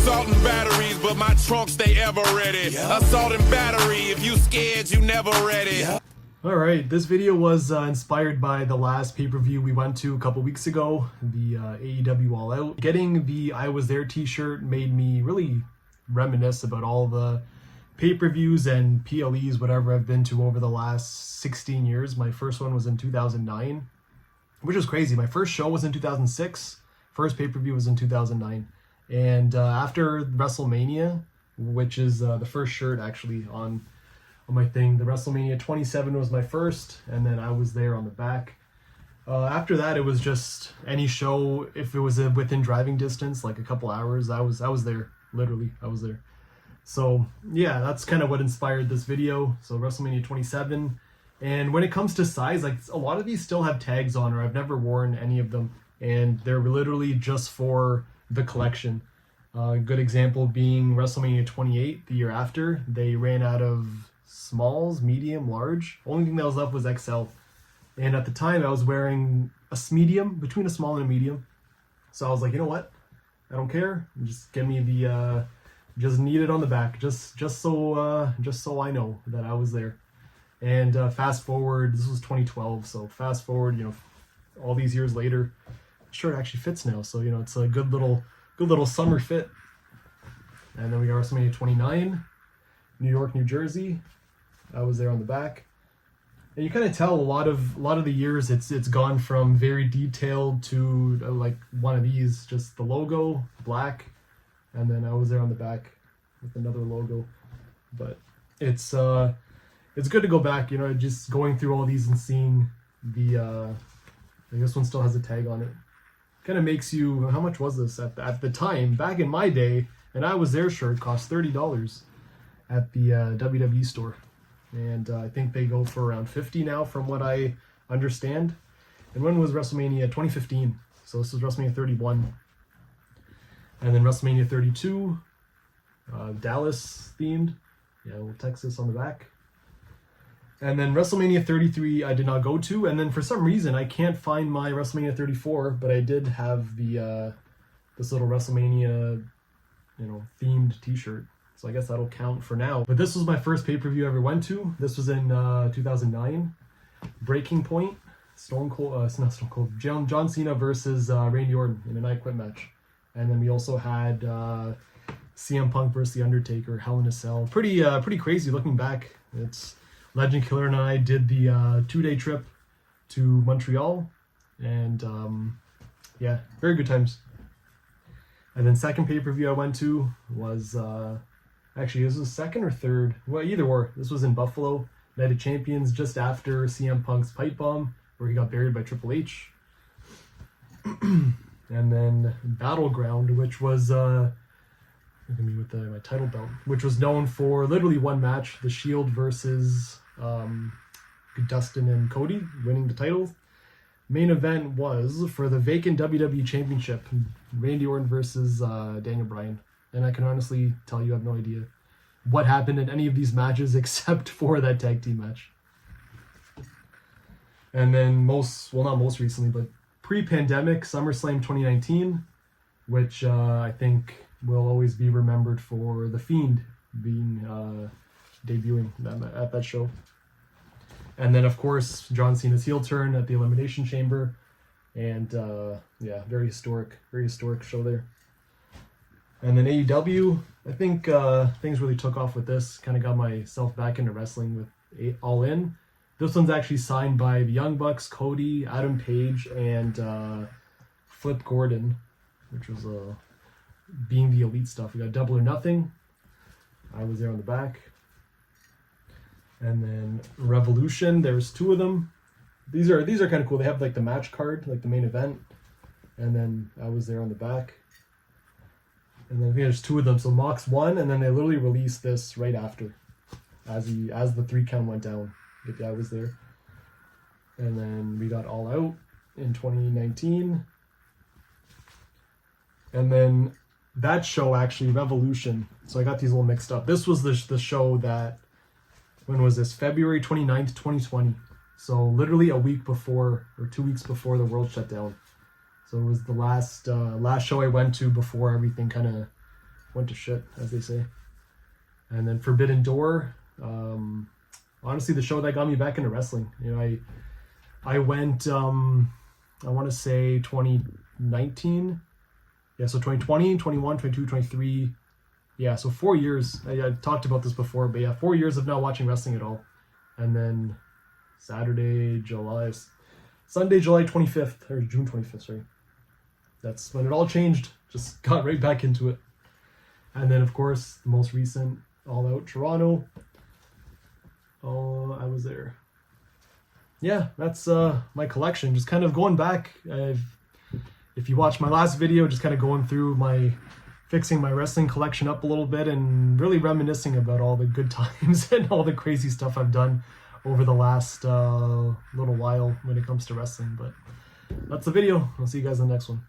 assault and batteries, but my trunk stay ever ready. Assault and battery, if you scared, you never ready. Alright, this video was inspired by the last pay-per-view we went to a couple weeks ago, the AEW All Out. Getting the I Was There t-shirt made me really reminisce about all the pay-per-views and PLEs, whatever I've been to over the last 16 years. My first one was in 2009, which is crazy. My first show was in 2006, first pay-per-view was in 2009. And after Wrestlemania, which is the first shirt actually on my thing, the Wrestlemania 27 was my first, and then I Was There on the back. After that, it was just any show. If it was within driving distance, like a couple hours, I was there. Literally, I was there. So yeah, that's kind of what inspired this video. So WrestleMania 27. And when it comes to size, like a lot of these still have tags on, or I've never worn any of them, and they're literally just for the collection. A good example being WrestleMania 28, the year after. They ran out of smalls, medium, large. Only thing that was left was XL. And at the time I was wearing a medium, between a small and a medium. So I was like, you know what? I don't care. Just give me the just need it on the back, just so I know that I was there. And fast forward, this was 2012, so fast forward, you know, all these years later, shirt actually fits now. So, you know, it's a good little summer fit. And then we got WrestleMania 29, New York, New Jersey. I was there on the back. And you kind of tell a lot of the years it's gone from very detailed to like one of these, just the logo, black, and then I was there on the back with another logo. But it's good to go back, you know, just going through all these and seeing the this one still has a tag on it. Kind of makes you, how much was this at the time? Back in my day, and I Was There shirt cost $30 at the WWE store. And I think they go for around $50 now from what I understand. And when was WrestleMania? 2015. So this was WrestleMania 31. And then WrestleMania 32, Dallas themed. Yeah, little Texas on the back. And then WrestleMania 33 I did not go to. And then for some reason I can't find my WrestleMania 34, but I did have the this little WrestleMania, you know, themed t-shirt. So I guess that'll count for now. But this was my first pay-per-view I ever went to. This was in 2009. Breaking Point. Stone Cold, it's not Stone Cold. John Cena versus Randy Orton in an I Quit match. And then we also had CM Punk versus The Undertaker, Hell in a Cell. Pretty crazy looking back. It's Legend Killer and I did the 2-day trip to Montreal. And yeah, very good times. And then second pay-per-view I went to was... actually, this was second or third. Well, either or. This was in Buffalo, Night of Champions, just after CM Punk's pipe bomb, where he got buried by Triple H. And then Battleground, which was look at me with my title belt, which was known for literally one match: The Shield versus Dustin and Cody, winning the titles. Main event was for the vacant WWE Championship: Randy Orton versus Daniel Bryan. And I can honestly tell you I have no idea what happened in any of these matches except for that tag team match. And then not most recently, but pre-pandemic, SummerSlam 2019, which I think will always be remembered for The Fiend being debuting at that show. And then, of course, John Cena's heel turn at the Elimination Chamber. And yeah, very historic show there. And then AEW, I think things really took off with this. Kind of got myself back into wrestling with All In. This one's actually signed by the Young Bucks, Cody, Adam Page, and Flip Gordon, which was being the elite stuff. We got Double or Nothing. I was there on the back. And then Revolution, there's two of them. These are kind of cool. They have like the match card, like the main event. And then I was there on the back. And then I think there's two of them. So Mox won, and then they literally released this right after, as the 3 count went down. The guy was there. And then we got All Out in 2019. And then that show, actually, Revolution. So I got these a little mixed up. This was the show that, when was this? February 29th, 2020. So literally a week before, or 2 weeks before the world shut down. So it was the last show I went to before everything kind of went to shit, as they say. And then Forbidden Door, honestly, the show that got me back into wrestling. You know, I went, I want to say 2019. Yeah, so 2020, 21, 22, 23. Yeah, so 4 years. I talked about this before, but yeah, 4 years of not watching wrestling at all. And then Sunday, July 25th, or June 25th, sorry. That's when it all changed. Just got right back into it. And then, of course, the most recent All Out Toronto. Oh, I was there. Yeah, that's my collection. Just kind of going back. If you watched my last video, just kind of going through fixing my wrestling collection up a little bit and really reminiscing about all the good times and all the crazy stuff I've done over the last little while when it comes to wrestling. But that's the video. I'll see you guys in the next one.